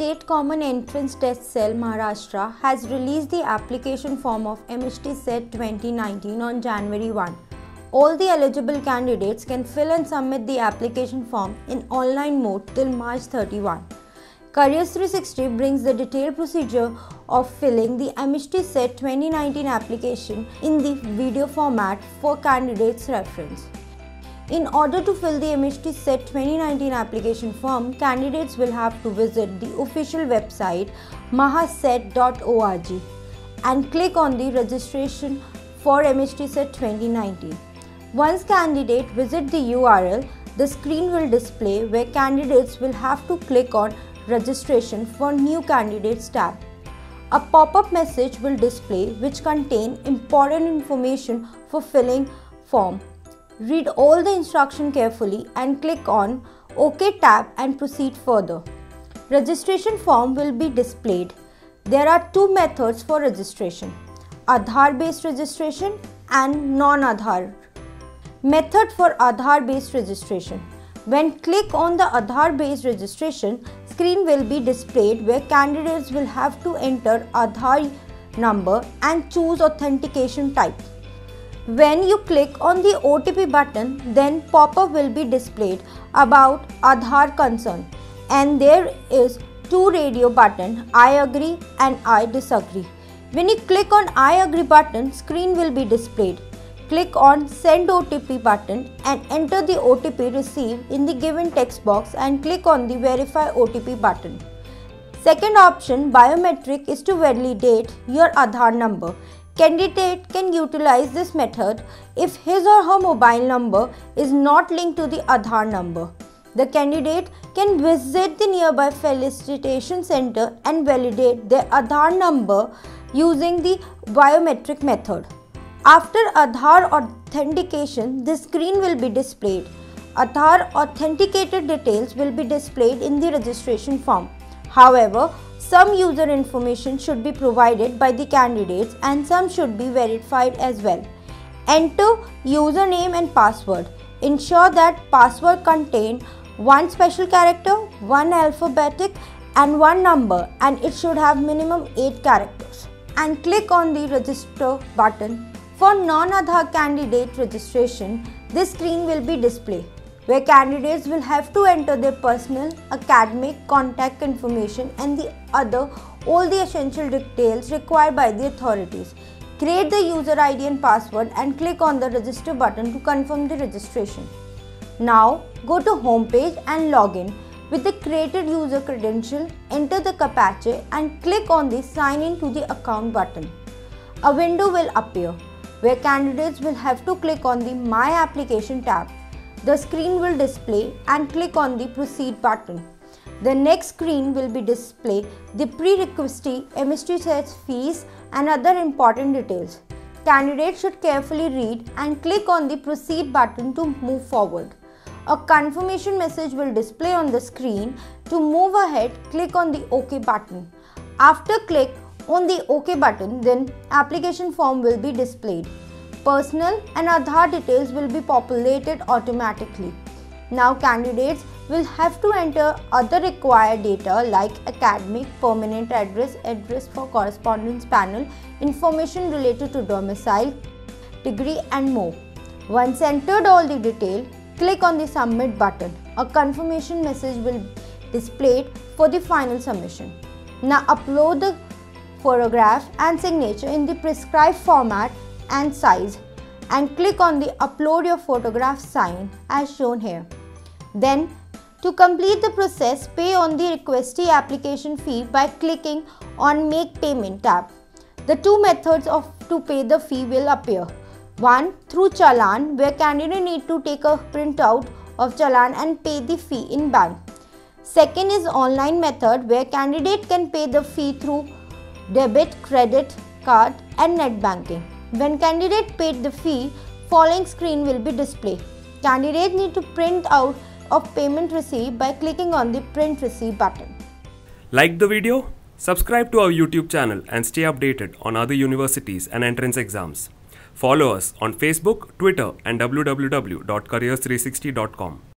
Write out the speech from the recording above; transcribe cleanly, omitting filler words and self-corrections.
State Common Entrance Test Cell Maharashtra has released the application form of MHT CET 2019 on January 1. All the eligible candidates can fill and submit the application form in online mode till March 31. Careers 360 brings the detailed procedure of filling the MHT CET 2019 application in the video format for candidates' reference. In order to fill the MHT CET 2019 application form, candidates will have to visit the official website mahacet.org and click on the registration for MHT CET 2019. Once candidate visit the URL, the screen will display where candidates will have to click on registration for new candidates tab. A pop-up message will display which contain important information for filling form. Read all the instruction carefully and click on OK tab and proceed further. Registration form will be displayed. There are two methods for registration: Aadhaar based registration and non-Aadhaar. Method for Aadhaar based registration. When click on the Aadhaar based registration, screen will be displayed where candidates will have to enter Aadhaar number and choose authentication type. When you click on the OTP button, then pop-up will be displayed about Aadhaar concern, and there is two radio button, I agree and I disagree. When you click on I agree button, screen will be displayed. Click on send OTP button and enter the OTP received in the given text box and click on the verify OTP button. Second option, biometric, is to validate your Aadhaar number. Candidate can utilize this method if his or her mobile number is not linked to the Aadhaar number. The candidate can visit the nearby felicitation center and validate their Aadhaar number using the biometric method. After Aadhaar authentication, the screen will be displayed. Aadhaar authenticated details will be displayed in the registration form. However, some user information should be provided by the candidates and some should be verified as well. Enter username and password. Ensure that password contain one special character, one alphabetic and one number, and it should have minimum 8 characters. And click on the register button. For non-Aadhaar candidate registration, this screen will be displayed, where candidates will have to enter their personal, academic, contact information and all the essential details required by the authorities. Create the user ID and password and click on the register button to confirm the registration. Now go to home page and log in. With the created user credential, enter the CAPTCHA and click on the sign in to the account button. A window will appear where candidates will have to click on the My Application tab. The screen will display and click on the Proceed button. The next screen will be display the pre-requisite MHT CET fees and other important details. Candidates should carefully read and click on the Proceed button to move forward. A confirmation message will display on the screen. To move ahead, click on the OK button. After click on the OK button, then application form will be displayed. Personal and Aadhaar details will be populated automatically. Now candidates will have to enter other required data like academic, permanent address, address for correspondence panel, information related to domicile, degree and more. Once entered all the detail, click on the submit button. A confirmation message will be displayed for the final submission. Now upload the photograph and signature in the prescribed format and size and click on the upload your photograph sign as shown here. Then to complete the process, pay on the requestee application fee by clicking on Make Payment tab. The two methods to pay the fee will appear. One, through challan, where candidate need to take a printout of challan and pay the fee in bank. Second is online method, where candidate can pay the fee through debit, credit card and net banking. When candidate paid the fee, following screen will be displayed. Candidate need to print out of payment receipt by clicking on the print receipt button. Like the video? Subscribe to our YouTube channel and stay updated on other universities and entrance exams. Follow us on Facebook, Twitter and www.careers360.com.